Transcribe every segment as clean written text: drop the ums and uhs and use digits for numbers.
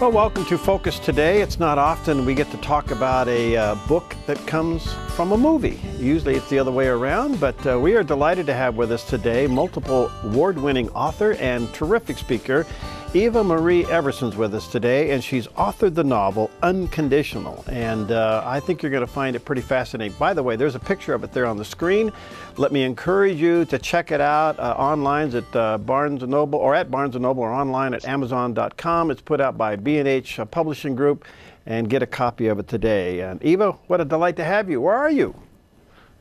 Well, welcome to Focus Today. It's not often we get to talk about a book that comes from a movie. Usually it's the other way around, but we are delighted to have with us today multiple award-winning author and terrific speaker. Eva Marie Everson's with us today, and she's authored the novel Unconditional, and I think you're going to find it pretty fascinating. By the way, there's a picture of it there on the screen. Let me encourage you to check it out online at Barnes & Noble, or at Barnes & Noble, or online at Amazon.com. It's put out by B&H Publishing Group, and get a copy of it today. And Eva, what a delight to have you. Where are you?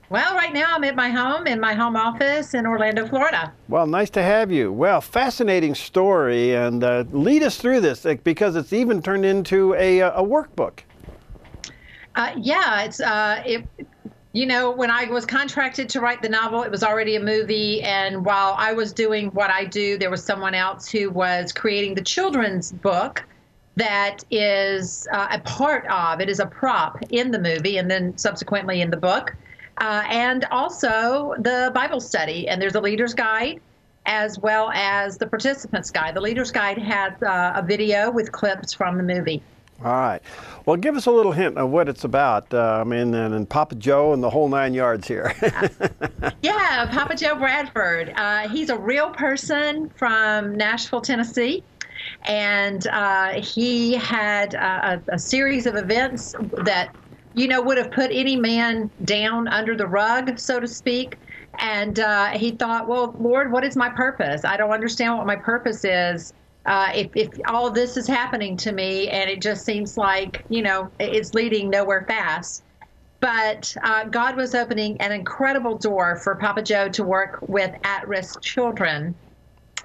Well, right now I'm at my home, in my home office in Orlando, Florida. Well, nice to have you. Well, fascinating story, and lead us through this, because it's even turned into a workbook. Yeah, you know, when I was contracted to write the novel, it was already a movie, and while I was doing what I do, there was someone else who was creating the children's book that is a part of, it is a prop in the movie and then subsequently in the book. And also the Bible study, and there's a leader's guide as well as the participant's guide. The leader's guide has a video with clips from the movie. All right. Well, give us a little hint of what it's about. I mean, and Poppa Joe and the whole 9 yards here. Yeah, Poppa Joe Bradford. He's a real person from Nashville, Tennessee. And he had a series of events that, you know, would have put any man down under the rug, so to speak. And he thought, well, Lord, what is my purpose? I don't understand what my purpose is. If all of this is happening to me, and it just seems like, you know, it's leading nowhere fast. But God was opening an incredible door for Poppa Joe to work with at-risk children.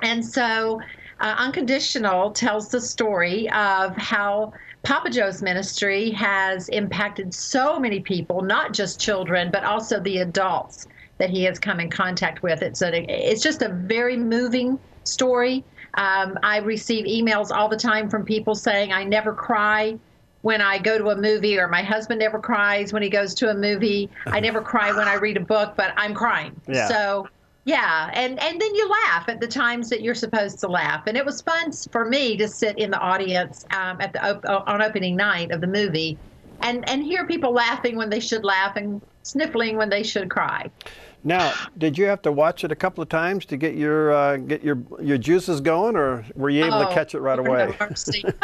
And so Unconditional tells the story of how Poppa Joe's ministry has impacted so many people, not just children, but also the adults that he has come in contact with. It's just a very moving story. I receive emails all the time from people saying, I never cry when I go to a movie, or my husband never cries when he goes to a movie. I never cry when I read a book, but I'm crying. Yeah. So, yeah, and then you laugh at the times that you're supposed to laugh. And it was fun for me to sit in the audience on opening night of the movie and hear people laughing when they should laugh and sniffling when they should cry. Now, did you have to watch it a couple of times to get your juices going, or were you able to catch it right away? No mercy. Did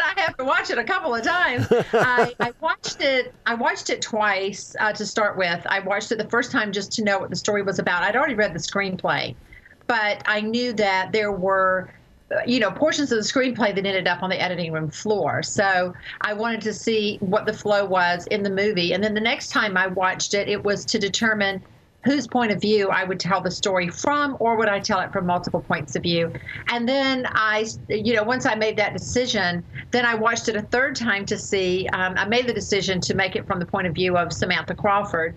I have to watch it a couple of times? I watched it twice to start with. I watched it the first time just to know what the story was about. I'd already read the screenplay, but I knew that there were, you know, portions of the screenplay that ended up on the editing room floor. So I wanted to see what the flow was in the movie. And then the next time I watched it, it was to determine whose point of view I would tell the story from, or would I tell it from multiple points of view. And then once I made that decision, then I watched it a third time to see, I made the decision to make it from the point of view of Samantha Crawford.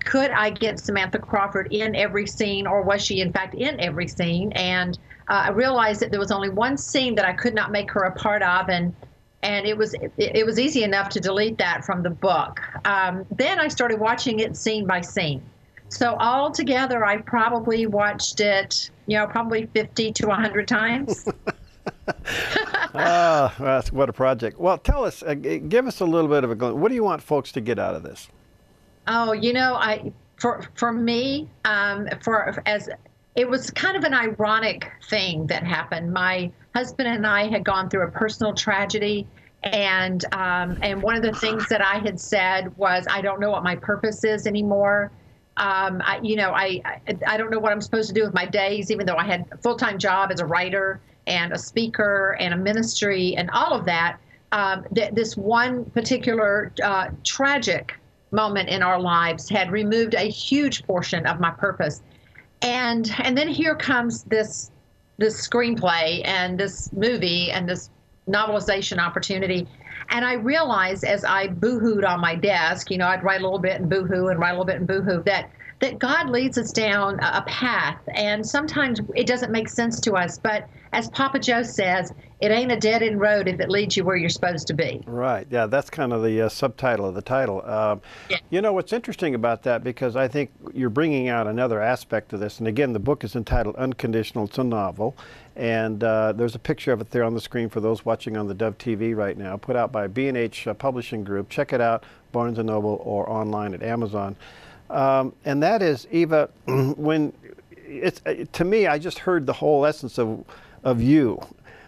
Could I get Samantha Crawford in every scene, or was she in fact in every scene? And I realized that there was only one scene that I could not make her a part of, and it was easy enough to delete that from the book. Then I started watching it scene by scene. So altogether, I probably watched it, you know, probably 50 to 100 times. What a project. Well, tell us, give us a little bit of a glimpse. What do you want folks to get out of this? Oh, you know, for me, it was kind of an ironic thing that happened. My husband and I had gone through a personal tragedy, and one of the things that I had said was, I don't know what my purpose is anymore. I don't know what I'm supposed to do with my days, even though I had a full-time job as a writer and a speaker and a ministry and all of that. This one particular tragic moment in our lives had removed a huge portion of my purpose. And then here comes this screenplay and this movie and this novelization opportunity. And I realized, as I boohooed on my desk, you know, I'd write a little bit and boohoo and write a little bit and boohoo, that that God leads us down a path, and sometimes it doesn't make sense to us. But as Poppa Joe says, it ain't a dead-end road if it leads you where you're supposed to be. Right. Yeah, that's kind of the subtitle of the title. Yeah. You know, what's interesting about that, because I think you're bringing out another aspect of this, and again, the book is entitled Unconditional. It's a novel, and there's a picture of it there on the screen for those watching on the Dove TV right now, put out by B&H Publishing Group. Check it out, Barnes & Noble, or online at Amazon. And that is, Eva, when it's, to me, I just heard the whole essence of you,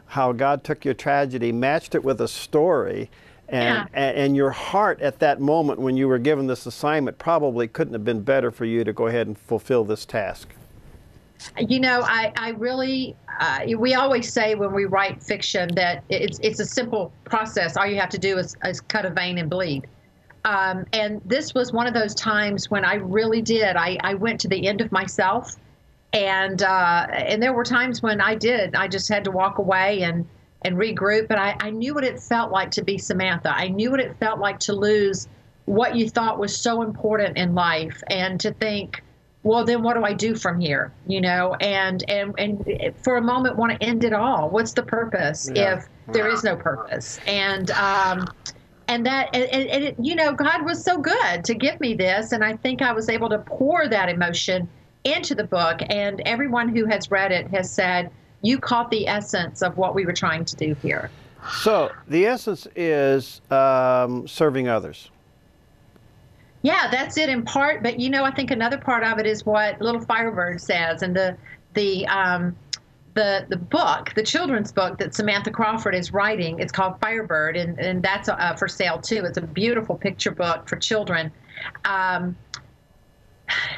how God took your tragedy, matched it with a story, and your heart at that moment when you were given this assignment probably couldn't have been better for you to go ahead and fulfill this task. You know, I really, we always say when we write fiction that it's a simple process. All you have to do is cut a vein and bleed. And this was one of those times when I really did. I went to the end of myself, and there were times when I just had to walk away and regroup. But I knew what it felt like to be Samantha. I knew what it felt like to lose what you thought was so important in life, and to think, well, then what do I do from here? You know, and for a moment want to end it all. What's the purpose if there is no purpose? And you know, God was so good to give me this, and I think I was able to pour that emotion into the book, and everyone who has read it has said, you caught the essence of what we were trying to do here. So the essence is serving others. Yeah, that's it in part, but you know, I think another part of it is what Little Firebird says, and the book, the children's book that Samantha Crawford is writing, it's called Firebird, and that's for sale too. It's a beautiful picture book for children.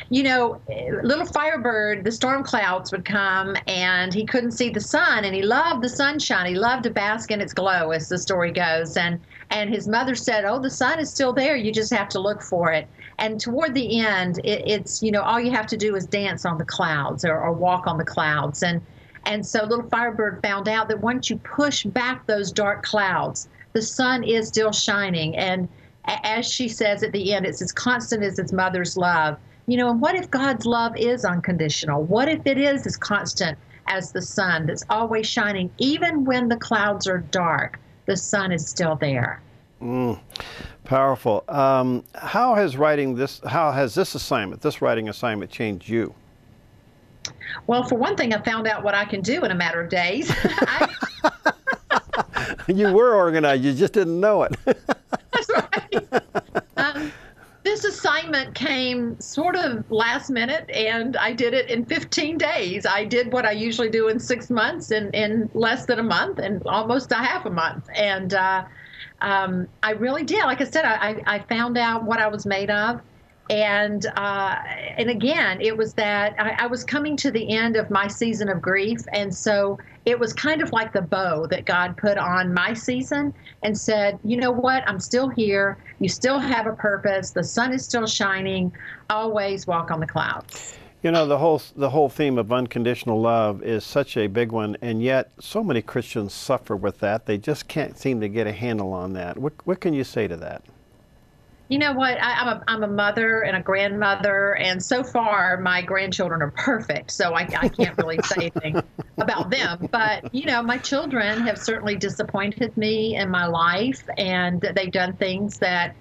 You know, little Firebird, the storm clouds would come, and he couldn't see the sun, and he loved the sunshine. He loved to bask in its glow, as the story goes. And his mother said, oh, the sun is still there. You just have to look for it. And toward the end, it's, you know, all you have to do is dance on the clouds or walk on the clouds. And so little Firebird found out that once you push back those dark clouds, the sun is still shining. And as she says at the end, it's as constant as its mother's love. You know, and what if God's love is unconditional? What if it is as constant as the sun that's always shining? Even when the clouds are dark, the sun is still there. Powerful. How has this assignment, this writing assignment, changed you? Well, for one thing, I found out what I can do in a matter of days. You were organized, you just didn't know it. That's right. This assignment came sort of last minute, and I did it in 15 days. I did what I usually do in 6 months in less than a month, and almost a half a month. And I really did. Like I said, I found out what I was made of. And again, it was that I was coming to the end of my season of grief. And so it was kind of like the bow that God put on my season and said, you know what, I'm still here. You still have a purpose. The sun is still shining. Always walk on the clouds. You know, the whole theme of unconditional love is such a big one, and yet so many Christians suffer with that. They just can't seem to get a handle on that. What can you say to that? You know what? I'm a mother and a grandmother, and so far my grandchildren are perfect, so I can't really say anything about them. But, you know, my children have certainly disappointed me in my life, and they've done things that,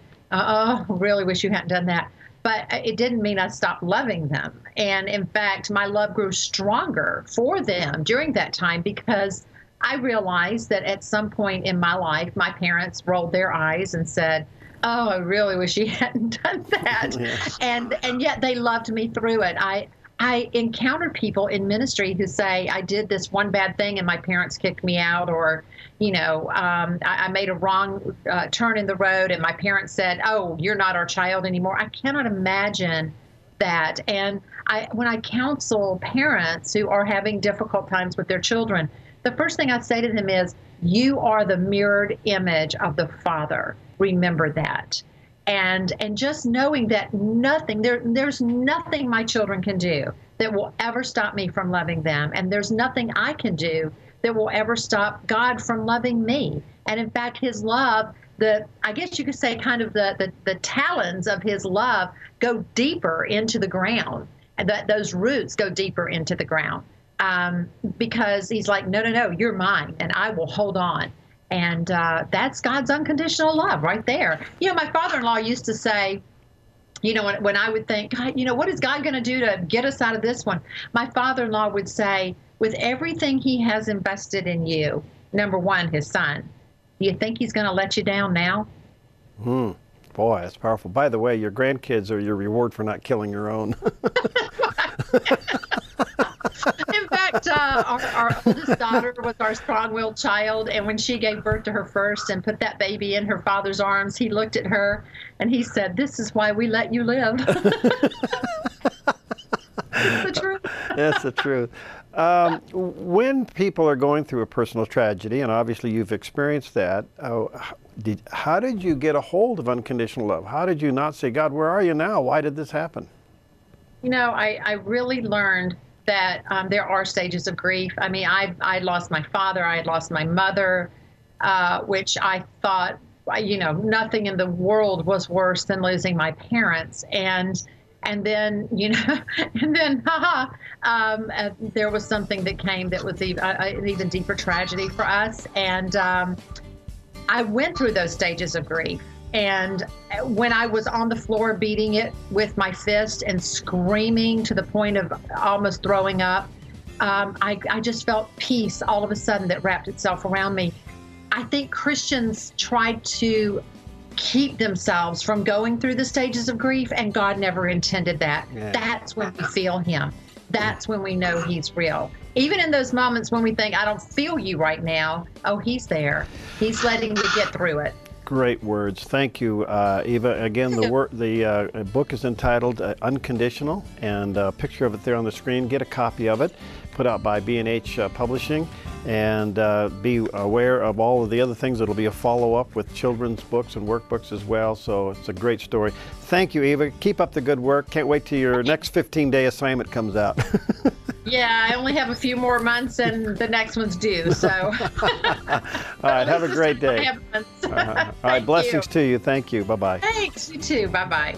really wish you hadn't done that. But it didn't mean I stopped loving them. And in fact, my love grew stronger for them during that time, because I realized that at some point in my life, my parents rolled their eyes and said, oh, I really wish you hadn't done that. Yeah. And yet they loved me through it. I encountered people in ministry who say, I did this one bad thing and my parents kicked me out, or, you know, I made a wrong turn in the road and my parents said, oh, you're not our child anymore. I cannot imagine that. And when I counsel parents who are having difficult times with their children, the first thing I say to them is, you are the mirrored image of the Father. Remember that. And just knowing that there's nothing my children can do that will ever stop me from loving them. And there's nothing I can do that will ever stop God from loving me. And in fact, his love, I guess you could say kind of the talons of his love go deeper into the ground, and that those roots go deeper into the ground, because he's like, no, no, no, you're mine, and I will hold on. And that's God's unconditional love right there. You know, my father-in-law used to say, you know, when I would think, God, you know, what is God going to do to get us out of this one? My father-in-law would say, with everything he has invested in you, number one, his son, do you think he's going to let you down now? Boy, that's powerful. By the way, your grandkids are your reward for not killing your own. In fact, our oldest daughter was our strong-willed child, and when she gave birth to her first and put that baby in her father's arms, he looked at her and he said, "This is why we let you live." It's the truth. That's the truth. When people are going through a personal tragedy, and obviously you've experienced that, how did you get a hold of unconditional love? How did you not say, God, where are you now? Why did this happen? You know, I really learned that there are stages of grief. I mean, I lost my father, I had lost my mother, which I thought, you know, nothing in the world was worse than losing my parents. And then, you know, and then, there was something that came that was an even deeper tragedy for us. And I went through those stages of grief. And when I was on the floor beating it with my fist and screaming to the point of almost throwing up, I just felt peace all of a sudden that wrapped itself around me. I think Christians try to keep themselves from going through the stages of grief, and God never intended that. Yeah. That's when we feel him. That's when we know he's real. Even in those moments when we think, I don't feel you right now, oh, he's there. He's letting me get through it. Great words. Thank you, Eva. Again, the book is entitled Unconditional, and a picture of it there on the screen. Get a copy of it, put out by B&H Publishing, and be aware of all of the other things. It'll be a follow-up with children's books and workbooks as well, so it's a great story. Thank you, Eva. Keep up the good work. Can't wait till your next 15-day assignment comes out. Yeah, I only have a few more months and the next one's due, so. All right, have a great day. All right, blessings to you. Thank you. Bye-bye. Thanks, you too. Bye-bye.